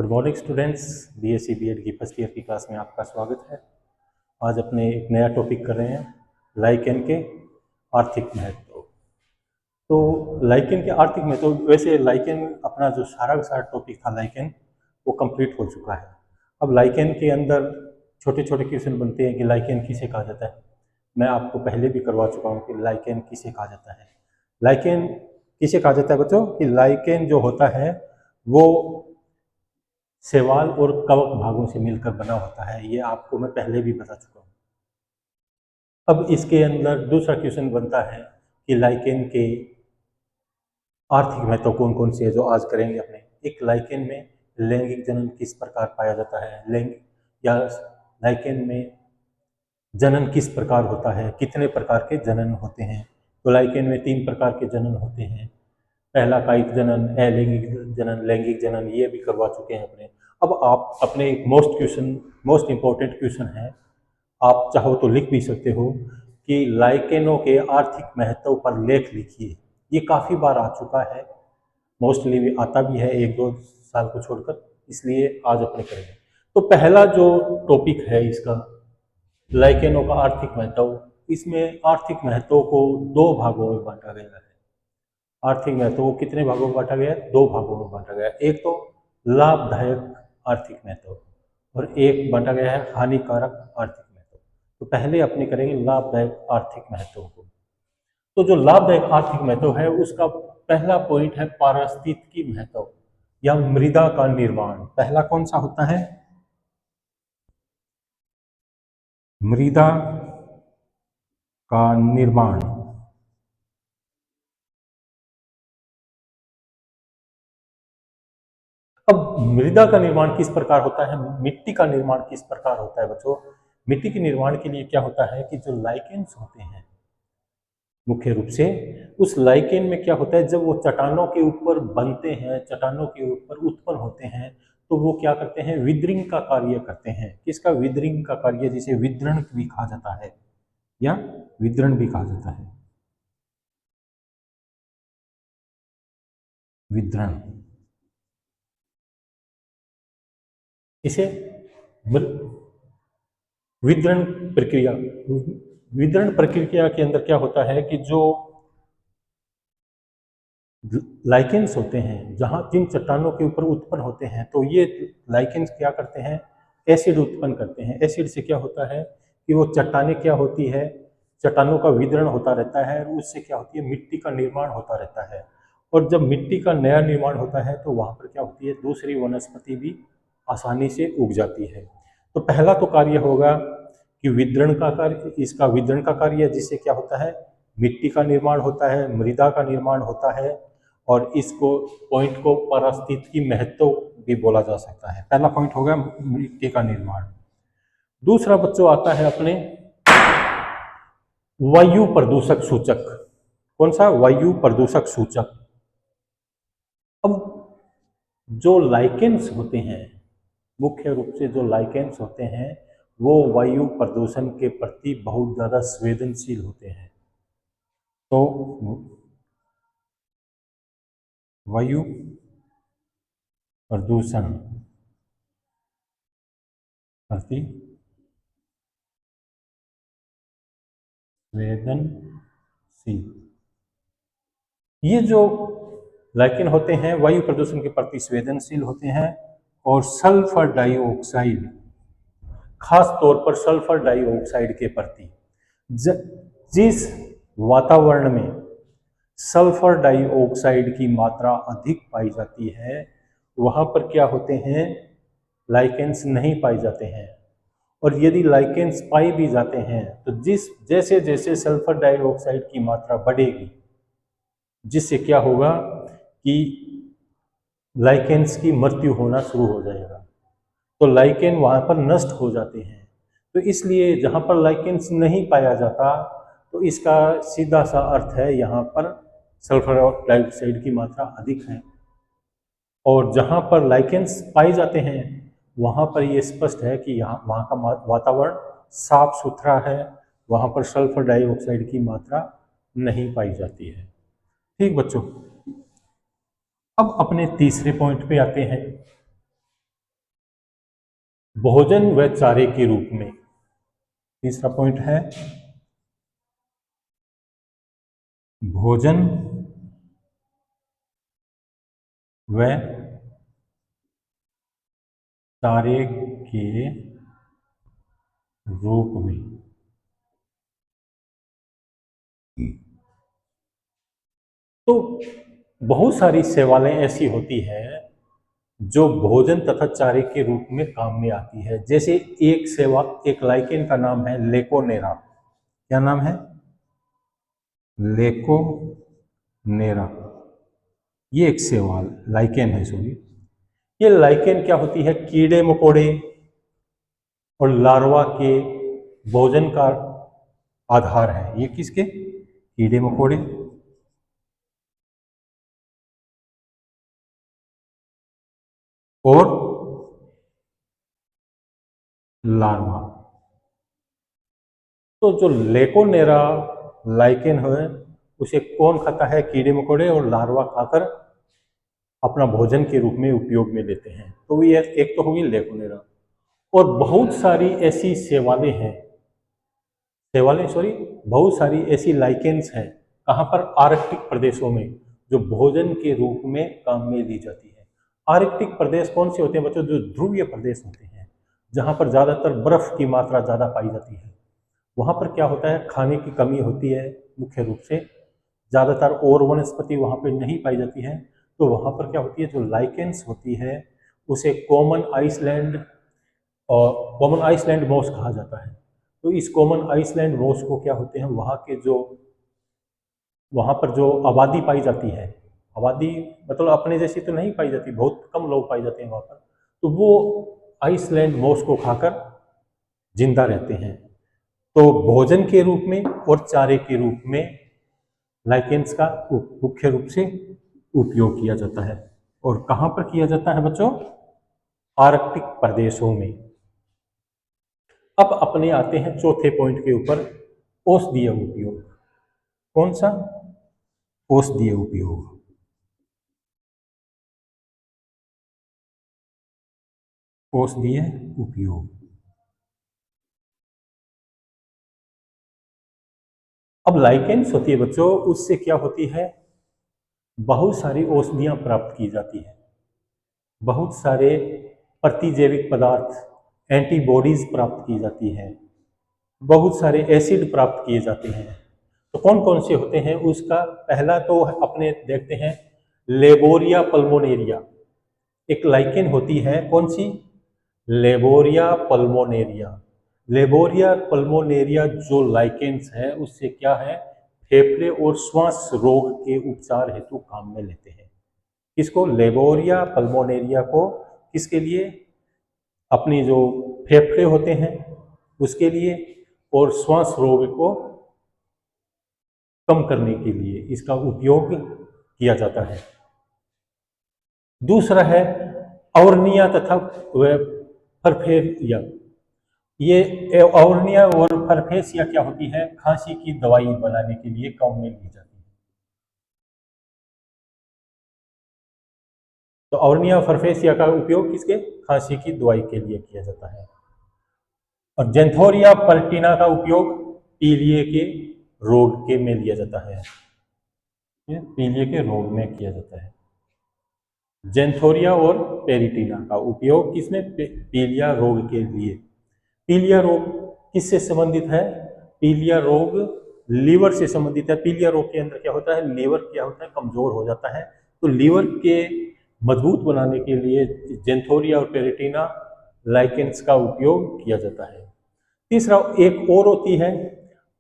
Good morning students, BSc BEd की first year की class में आपका स्वागत है। आज अपने एक नया टॉपिक कर रहे हैं, लाइकेन के आर्थिक महत्व। तो लाइकेन के आर्थिक महत्व, वैसे लाइकेन अपना जो सारा का सारा टॉपिक था लाइकेन वो कंप्लीट हो चुका है। अब लाइकेन के अंदर छोटे छोटे क्वेश्चन बनते हैं कि लाइकेन किसे कहा जाता है। मैं आपको पहले भी करवा चुका हूँ कि लाइकेन किसे कहा जाता है। लाइकेन किसे कहा जाता है बच्चों? कि लाइकेन जो होता है वो शैवाल और कवक भागों से मिलकर बना होता है। ये आपको मैं पहले भी बता चुका हूँ। अब इसके अंदर दूसरा क्वेश्चन बनता है कि लाइकेन के आर्थिक महत्व कौन कौन से है, जो आज करेंगे अपने। एक, लाइकेन में लैंगिक जनन किस प्रकार पाया जाता है, लैंगिक या लाइकेन में जनन किस प्रकार होता है, कितने प्रकार के जनन होते हैं। तो लाइकेन में 3 प्रकार के जनन होते हैं। पहला कायिक जनन, अलैंगिक जनन, लैंगिक जनन, ये भी करवा चुके हैं अपने। अब आप अपने एक मोस्ट इंपॉर्टेंट क्वेश्चन है, आप चाहो तो लिख भी सकते हो कि लाइकेनों के आर्थिक महत्व पर लेख लिखिए। ये काफ़ी बार आ चुका है, मोस्टली भी आता भी है 1-2 साल को छोड़कर, इसलिए आज अपने करेंगे। तो पहला जो टॉपिक है इसका, लाइकेनों का आर्थिक महत्व, इसमें आर्थिक महत्व को 2 भागों में बांटा गया है। आर्थिक महत्व को कितने भागों में बांटा गया है? 2 भागों में बांटा गया है। एक तो लाभदायक आर्थिक महत्व और एक बांटा गया है हानिकारक आर्थिक महत्व। तो पहले अपने करेंगे लाभदायक आर्थिक महत्व को। तो जो लाभदायक आर्थिक महत्व है उसका पहला पॉइंट है पारिस्थितिकी महत्व या मृदा का निर्माण। पहला कौन सा होता है? मृदा का निर्माण। अब मृदा का निर्माण किस प्रकार होता है, मिट्टी का निर्माण किस प्रकार होता है बच्चों? मिट्टी के निर्माण के लिए क्या होता है कि जो लाइकेन्स होते हैं मुख्य रूप से, उस लाइकेन में क्या होता है, जब वो चट्टानों के ऊपर बनते हैं, चट्टानों के ऊपर उत्पन्न होते हैं, तो वो क्या करते हैं? विद्रिंग का कार्य करते हैं। किसका विद्रिंग का कार्य? जिसे विद्रण भी कहा जाता है या विद्रण भी कहा जाता है, विद्रण। इसे विद्रण प्रक्रिया, विद्रण प्रक्रिया के अंदर क्या होता है कि जो लाइकेन्स होते हैं, जहां जिन चट्टानों के ऊपर उत्पन्न होते हैं, तो ये लाइकेन्स क्या करते हैं? एसिड उत्पन्न करते हैं। एसिड से क्या होता है कि वो चट्टानें क्या होती है, चट्टानों का विदरण होता रहता है और उससे क्या होती है? मिट्टी का निर्माण होता रहता है। और जब मिट्टी का नया निर्माण होता है तो वहां पर क्या होती है? दूसरी वनस्पति भी आसानी से उग जाती है। तो पहला तो कार्य होगा कि विदरण का कार्य, इसका विदरण का कार्य, जिससे क्या होता है? मिट्टी का निर्माण होता है, मृदा का निर्माण होता है, और इसको पॉइंट को पारिस्थितिकी महत्व भी बोला जा सकता है। पहला पॉइंट होगा मिट्टी का निर्माण। दूसरा बच्चों आता है अपने वायु प्रदूषक सूचक। कौन सा? वायु प्रदूषक सूचक। अब जो लाइकेन्स होते हैं, मुख्य रूप से जो लाइकेन्स होते हैं, वो वायु प्रदूषण के प्रति बहुत ज्यादा संवेदनशील होते हैं। तो वायु प्रदूषण प्रति संवेदनशील, ये जो लाइकेन होते हैं वायु प्रदूषण के प्रति संवेदनशील होते हैं। और सल्फर डाइऑक्साइड, खास तौर पर सल्फर डाइऑक्साइड के प्रति, जिस वातावरण में सल्फर डाइऑक्साइड की मात्रा अधिक पाई जाती है, वहां पर क्या होते हैं? लाइकेन्स नहीं पाए जाते हैं। और यदि लाइकेन्स पाए भी जाते हैं तो जैसे जैसे सल्फर डाइऑक्साइड की मात्रा बढ़ेगी, जिससे क्या होगा कि लाइकेन्स की मृत्यु होना शुरू हो जाएगा। तो लाइकेन वहां पर नष्ट हो जाते हैं। तो इसलिए जहां पर लाइकेन्स नहीं पाया जाता, तो इसका सीधा सा अर्थ है यहाँ पर सल्फर डाइऑक्साइड की मात्रा अधिक है। और जहां पर लाइकेन्स पाए जाते हैं वहां पर ये स्पष्ट है कि यहाँ वहाँ का वातावरण साफ सुथरा है, वहां पर सल्फर डाइऑक्साइड की मात्रा नहीं पाई जाती है। ठीक बच्चों, अब अपने तीसरे पॉइंट पे आते हैं। भोजन व चारे के रूप में। तीसरा पॉइंट है भोजन व चारे के रूप में। तो बहुत सारी सेवाएं ऐसी होती है जो भोजन तथा चारे के रूप में काम में आती है। जैसे एक सेवा, एक लाइकेन का नाम है लेकोनेरा। क्या नाम है? लेकोनेरा। ये एक सेवा लाइकेन है, सॉरी। ये लाइकेन क्या होती है? कीड़े मकोड़े और लार्वा के भोजन का आधार है। ये किसके? कीड़े मकोड़े और लार्वा। तो जो लेकोनेरा लाइकेन है उसे कौन खाता है? कीड़े मकोड़े और लार्वा खाकर अपना भोजन के रूप में उपयोग में लेते हैं। तो ये एक तो होगी लेकोनेरा। और बहुत सारी ऐसी सेवालें हैं, बहुत सारी ऐसी लाइकेन्स हैं कहाँ पर? आर्कटिक प्रदेशों में, जो भोजन के रूप में काम में ली जाती है। आर्कटिक प्रदेश कौन से होते हैं बच्चों? जो ध्रुवीय प्रदेश होते हैं, जहाँ पर ज़्यादातर बर्फ की मात्रा ज़्यादा पाई जाती है। वहाँ पर क्या होता है? खाने की कमी होती है मुख्य रूप से, ज़्यादातर और वनस्पति वहाँ पर नहीं पाई जाती है। तो वहाँ पर क्या होती है? जो लाइकेन्स होती है उसे कॉमन आइसलैंड मॉस कहा जाता है। तो इस कॉमन आइसलैंड मॉस को क्या होते हैं? वहाँ पर जो आबादी पाई जाती है, आबादी मतलब अपने जैसी तो नहीं पाई जाती, बहुत कम लोग पाए जाते हैं वहाँ पर, तो वो आइसलैंड मॉस को खाकर जिंदा रहते हैं। तो भोजन के रूप में और चारे के रूप में लाइकेन्स का मुख्य रूप से उपयोग किया जाता है। और कहाँ पर किया जाता है बच्चों? आर्कटिक प्रदेशों में। अब अपने आते हैं चौथे पॉइंट के ऊपर, औषधीय उपयोग। कौन सा? औषधीय उपयोग। औषधीय उपयोग। अब लाइकेन्स होती है बच्चों, उससे क्या होती है? बहुत सारी औषधियां प्राप्त की जाती है, बहुत सारे प्रतिजैविक पदार्थ, एंटीबॉडीज प्राप्त की जाती है, बहुत सारे एसिड प्राप्त किए जाते हैं। तो कौन कौन से होते हैं? उसका पहला तो अपने देखते हैं लेबोरिया पल्मोनेरिया। एक लाइकेन होती है, कौन सी? लेबोरिया पल्मोनेरिया। लेबोरिया पल्मोनेरिया जो लाइकेन्स है उससे क्या है? फेफड़े और श्वास रोग के उपचार हेतु काम में लेते हैं। किसको? लेबोरिया पल्मोनेरिया को। किसके लिए? अपनी जो फेफड़े होते हैं उसके लिए, और श्वास रोग को कम करने के लिए इसका उपयोग किया जाता है। दूसरा है औरनिया तथा फरफेरिया। ये औरनिया और फरफेसिया क्या होती है? खांसी की दवाई बनाने के लिए काम में ली जाती है। तो औरनिया फरफेसिया का उपयोग किसके? खांसी की दवाई के लिए किया जाता है। और जेंथोरिया पर्टिना का उपयोग पीलिए के रोग के में लिया जाता है। पीलिए के रोग में किया जाता है। जेंथोरिया और पेरिटीना का उपयोग किसमें? पीलिया रोग के लिए। पीलिया रोग किससे संबंधित है? पीलिया रोग लीवर से संबंधित है। पीलिया रोग के अंदर क्या होता है? लीवर क्या होता है? कमजोर हो जाता है। तो लीवर के मजबूत बनाने के लिए जेंथोरिया और पेरिटीना लाइकेन्स का उपयोग किया जाता है। तीसरा एक और होती है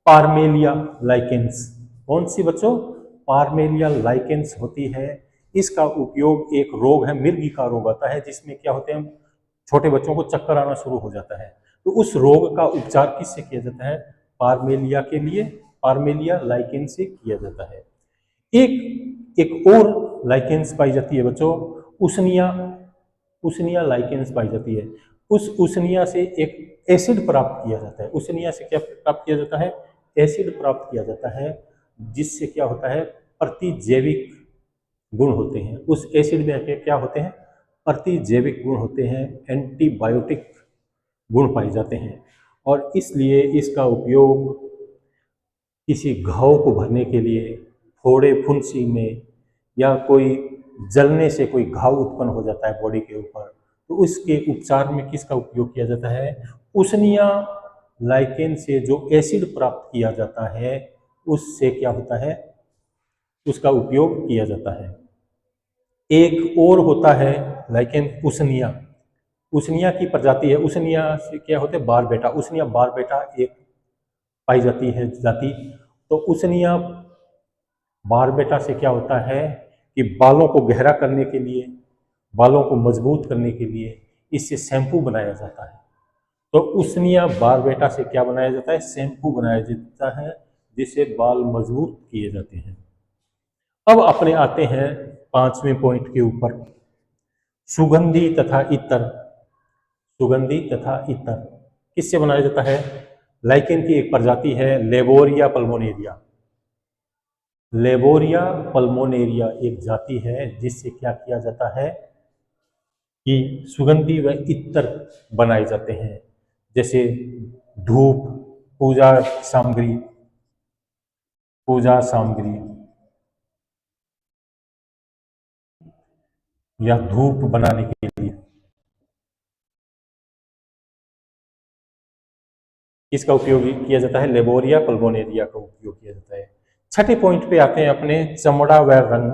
पार्मेलिया लाइकेन्स। कौन सी बच्चों? पार्मेलिया लाइकेन्स होती है। इसका उपयोग, एक रोग है, मिर्गी का रोग आता है, जिसमें क्या होते हैं? छोटे बच्चों को चक्कर आना शुरू हो जाता है। तो उस रोग का उपचार किससे किया जाता है? पार्मेलिया के लिए, पार्मेलिया लाइकेन से किया जाता है। एक और लाइकेन्स पाई जाती है बच्चों, उसनिया। उसनिया लाइकेन्स पाई जाती है। उस उसनिया से एक एसिड प्राप्त किया जाता है। उसनिया से क्या प्राप्त किया जाता है? एसिड प्राप्त किया जाता है, जिससे क्या होता है? प्रतिजैविक गुण होते हैं। उस एसिड में क्या होते हैं? प्रतिजैविक गुण होते हैं, एंटीबायोटिक गुण पाए जाते हैं और इसलिए इसका उपयोग किसी घाव को भरने के लिए, फोड़े फुंसी में, या कोई जलने से कोई घाव उत्पन्न हो जाता है बॉडी के ऊपर, तो उसके उपचार में किसका उपयोग किया जाता है? उसनिया लाइकेन से जो एसिड प्राप्त किया जाता है उससे क्या होता है? उसका उपयोग किया जाता है। एक और होता है लाइकेन उसनिया। उसनिया की प्रजाति है। उसनिया से क्या होते हैं? बारबेटा। उसनिया बारबेटा एक पाई जाती है जाति। तो उसनिया बारबेटा से क्या होता है कि बालों को गहरा करने के लिए, बालों को मजबूत करने के लिए इससे शैम्पू बनाया जाता है। तो उसनिया बारबेटा से क्या बनाया जाता है? शैम्पू बनाया जाता है जिससे बाल मजबूत किए जाते हैं। अब अपने आते हैं 5वें पॉइंट के ऊपर, सुगंधी तथा इत्र। सुगंधी तथा इत्र किससे बनाया जाता है? लाइकेन की एक प्रजाति है लेबोरिया पल्मोनेरिया। लेबोरिया पल्मोनेरिया एक जाति है जिससे क्या किया जाता है कि सुगंधी व इत्र बनाए जाते हैं, जैसे धूप, पूजा सामग्री, पूजा सामग्री या धूप बनाने के लिए किसका उपयोग किया जाता है? लेबोरिया पल्मोनेरिया का उपयोग किया जाता है। छठे पॉइंट पे आते हैं अपने चमड़ा व रंग,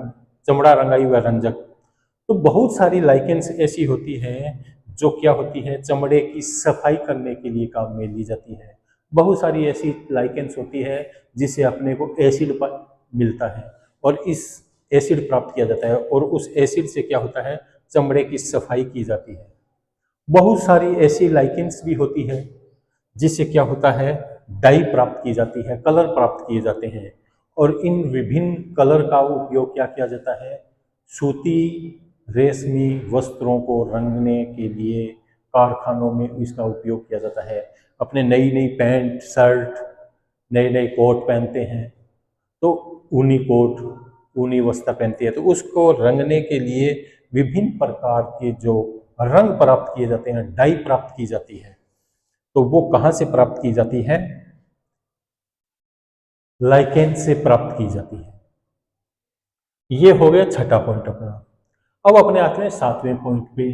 चमड़ा रंगाई व रंजक। तो बहुत सारी लाइकेंस ऐसी होती हैं जो क्या होती है? चमड़े की सफाई करने के लिए काम में ली जाती है। बहुत सारी ऐसी लाइकेंस होती है जिससे अपने को एसिड मिलता है और इस एसिड प्राप्त किया जाता है और उस एसिड से क्या होता है? चमड़े की सफाई की जाती है। बहुत सारी ऐसी लाइकेंस भी होती है जिससे क्या होता है? डाई प्राप्त की जाती है, कलर प्राप्त किए जाते हैं और इन विभिन्न कलर का उपयोग क्या किया जाता है? सूती रेशमी वस्त्रों को रंगने के लिए कारखानों में इसका उपयोग किया जाता है। अपने नई नई पैंट शर्ट, नए नए कोट पहनते हैं तो ऊनी कोट, ऊनी वस्त्र पहनती है तो उसको रंगने के लिए विभिन्न प्रकार के जो रंग प्राप्त किए जाते हैं, डाई प्राप्त की जाती है। तो वो कहाँ से प्राप्त की जाती है? लाइकेन से प्राप्त की जाती है। ये हो गया छठा पॉइंट अपना। अब अपने आते हैं 7वें पॉइंट पे,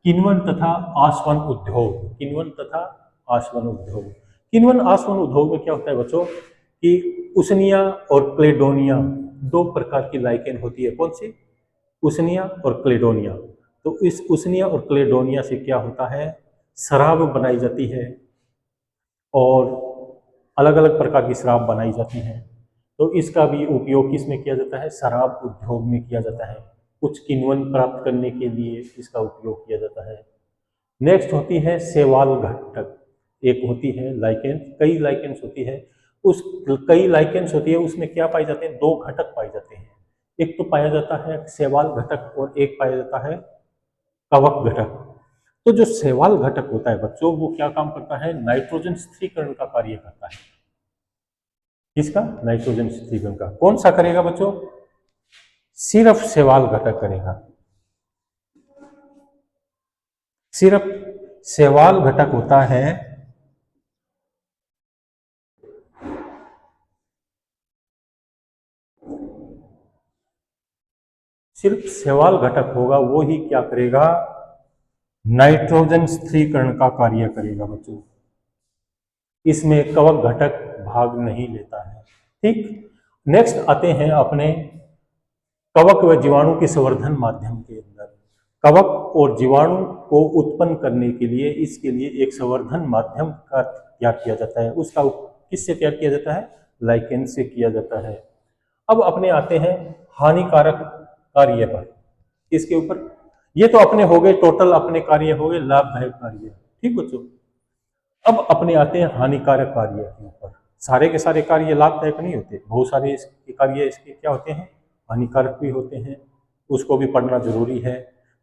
किण्वन तथा आसवन उद्योग। किण्वन तथा आसवन उद्योग। किण्वन आसवन उद्योग में क्या होता है बच्चों कि उसनिया और क्लेडोनिया दो प्रकार की लाइकेन होती है। कौन सी? उसनिया और क्लेडोनिया। तो इस उसनिया और क्लेडोनिया से क्या होता है? शराब बनाई जाती है और अलग अलग प्रकार की शराब बनाई जाती हैं। तो इसका भी उपयोग किस में किया जाता है? शराब उद्योग में किया जाता है। कुछ किण्वन प्राप्त करने के लिए इसका उपयोग किया जाता है। नेक्स्ट होती है शैवाल घटक। एक होती है लाइकेन, कई लाइकेंस होती है। उस कई लाइकेंस होती है उसमें क्या पाए जाते हैं? दो घटक पाए जाते हैं। एक तो पाया जाता है शैवाल घटक और एक पाया जाता है कवक घटक। तो जो शैवाल घटक होता है बच्चों वो क्या काम करता है? नाइट्रोजन स्थिरीकरण का कार्य करता है। किसका? नाइट्रोजन स्थिरीकरण का। कौन सा करेगा बच्चों? सिर्फ शैवाल घटक करेगा। सिर्फ शैवाल घटक होता है सिर्फ शैवाल घटक होगा वो ही क्या करेगा? नाइट्रोजन स्थिरीकरण का कार्य करेगा बच्चों। इसमें कवक घटक भाग नहीं लेता है। ठीक। नेक्स्ट आते हैं अपने कवक व जीवाणु के संवर्धन माध्यम के अंदर। कवक और जीवाणु को उत्पन्न करने के लिए इसके लिए एक संवर्धन माध्यम का तैयार किया जाता है। उसका किससे तैयार किया जाता है? लाइकेन से किया जाता है। अब अपने आते हैं हानिकारक कार्य पर। इसके ऊपर ये तो अपने हो गए, टोटल अपने कार्य हो गए लाभदायक कार्य। ठीक बच्चों। अब अपने आते हैं हानिकारक कार्य के ऊपर। सारे के सारे कार्य लाभदायक नहीं होते, बहुत सारे इसके कार्य इसके क्या होते हैं? हानिकारक भी होते हैं, उसको भी पढ़ना जरूरी है।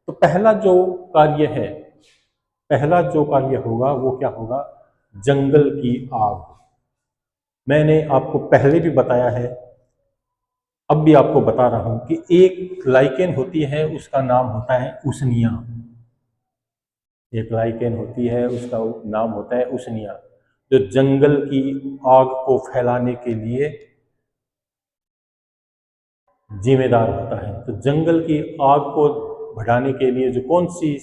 तो पहला जो कार्य है, पहला जो कार्य होगा वो क्या होगा? जंगल की आग। मैंने आपको पहले भी बताया है, अब भी आपको बता रहा हूं कि एक लाइकेन होती है उसका नाम होता है उसनिया। एक लाइकेन होती है, उसका नाम होता है उसनिया, जो जंगल की आग को फैलाने के लिए जिम्मेदार होता है। तो जंगल की आग को बढ़ाने के लिए जो कौन सी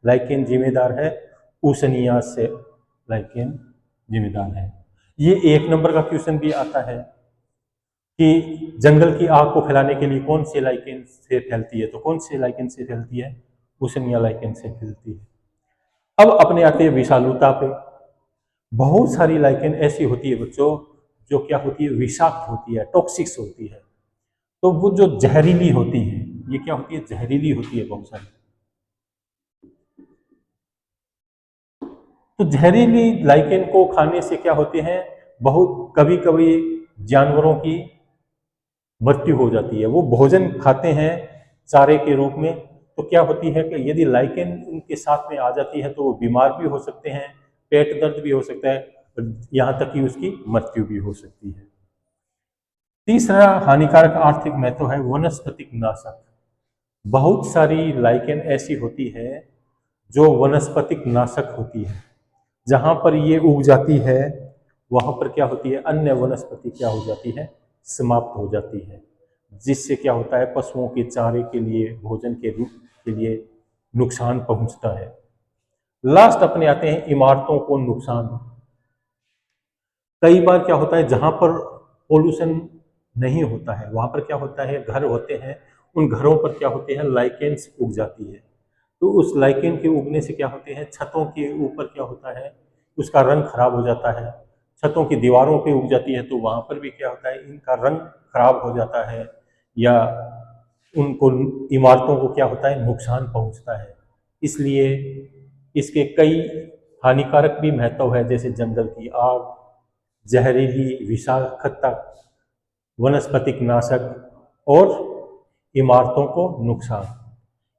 लाइकेन जिम्मेदार है, उसनिया से लाइकेन जिम्मेदार है। ये 1 नंबर का क्वेश्चन भी आता है कि जंगल की आग को फैलाने के लिए कौन सी लाइकेन से फैलती है, तो कौन सी लाइकेन से फैलती है, उसनिया लाइकेन से फैलती है। अब अपने आते हैं विषालुता पे। बहुत सारी लाइकेन ऐसी होती है बच्चों जो क्या होती है, विषाक्त होती है, टॉक्सिक्स होती है। तो वो जो जहरीली होती है, ये क्या होती है, जहरीली होती है बहुत सारी। तो जहरीली लाइकेन को खाने से क्या होते हैं, बहुत कभी कभी जानवरों की मृत्यु हो जाती है। वो भोजन खाते हैं चारे के रूप में, तो क्या होती है कि यदि लाइकेन उनके साथ में आ जाती है तो वो बीमार भी हो सकते हैं, पेट दर्द भी हो सकता है, यहाँ तक कि उसकी मृत्यु भी हो सकती है। तीसरा हानिकारक आर्थिक महत्व है वनस्पतिक नाशक। बहुत सारी लाइकेन ऐसी होती है जो वनस्पतिक नाशक होती है। जहां पर ये उग जाती है वहां पर क्या होती है, अन्य वनस्पति क्या हो जाती है, समाप्त हो जाती है, जिससे क्या होता है, पशुओं के चारे के लिए, भोजन के रूप के लिए नुकसान पहुंचता है। लास्ट अपने आते हैं इमारतों को नुकसान। कई बार क्या होता है, जहां पर पोल्यूशन नहीं होता है वहां पर क्या होता है, घर होते हैं, उन घरों पर क्या होते हैं, लाइकेन्स उग जाती है। तो उस लाइकेन के उगने से क्या होते हैं, छतों के ऊपर क्या होता है, उसका रंग खराब हो जाता है। छतों की दीवारों पे उग जाती है तो वहां पर भी क्या होता है, इनका रंग खराब हो जाता है, या उनको, इमारतों को क्या होता है, नुकसान पहुंचता है। इसलिए इसके कई हानिकारक भी महत्व है, जैसे जंगल की आग, जहरीली विषाक्तता, वनस्पतिक नाशक और इमारतों को नुकसान।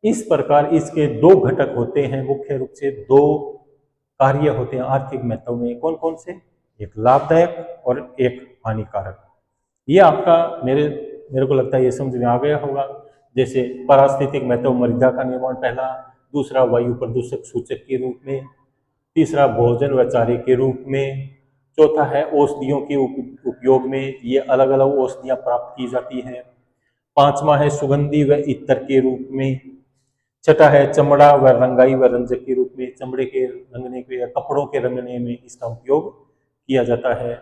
इस प्रकार इसके 2 घटक होते हैं, मुख्य रूप से 2 कार्य होते हैं आर्थिक महत्व में। कौन कौन से, एक लाभदायक और एक हानिकारक। ये आपका मेरे को लगता है ये समझ में आ गया होगा। जैसे पारिस्थितिक महत्व, मृदा का निर्माण पहला, दूसरा वायु प्रदूषक सूचक के रूप में, तीसरा भोजन व चारे के रूप में, चौथा है औषधियों के उपयोग में, ये अलग अलग औषधियां प्राप्त की जाती हैं, पांचवा है सुगंधी व इत्र के रूप में, छठा है चमड़ा व रंगाई व रंजक के रूप में, चमड़े के रंगने के या कपड़ों के रंगने में इसका उपयोग किया जाता है,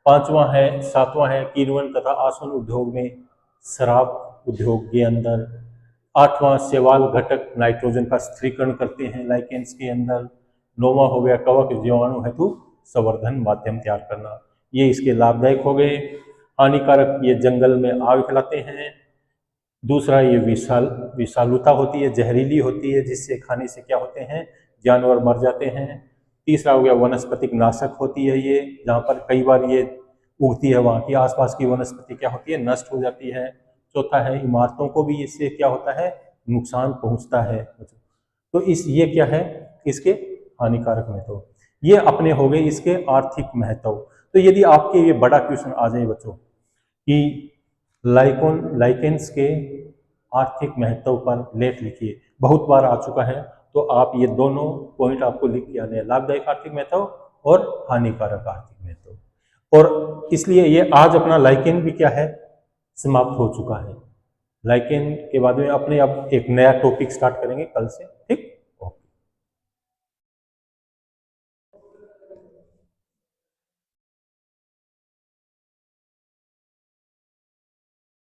सातवां है किण्वन तथा आसवन उद्योग में, शराब उद्योग के अंदर, आठवां शैवाल घटक नाइट्रोजन का स्थिरीकरण करते हैं लाइकेन्स के अंदर, नौवां हो गया कवक जीवाणु हेतु संवर्धन माध्यम तैयार करना। ये इसके लाभदायक हो गए। हानिकारक, ये जंगल में आग फैलाते हैं। दूसरा, ये विषालुता होती है, जहरीली होती है, जिससे खाने से क्या होते हैं, जानवर मर जाते हैं। तीसरा हो गया वनस्पतिक नाशक होती है, ये जहाँ पर कई बार ये उगती है वहाँ की आसपास की वनस्पति क्या होती है, नष्ट हो जाती है। चौथा है इमारतों को भी इससे क्या होता है, नुकसान पहुंचता है। तो ये क्या है, इसके हानिकारक महत्व। ये अपने हो गए इसके आर्थिक महत्व। तो यदि आपके ये बड़ा क्वेश्चन आ जाए बच्चों कि लाइकेन्स के आर्थिक महत्व पर लेख लिखिए, बहुत बार आ चुका है, तो आप ये दोनों पॉइंट आपको लिख के आने हैं, लाभदायक आर्थिक महत्व और हानिकारक आर्थिक महत्व। और इसलिए ये आज अपना लाइकेन भी क्या है, समाप्त हो चुका है। लाइकेन के बाद में अपने अब एक नया टॉपिक स्टार्ट करेंगे कल से, ठीक।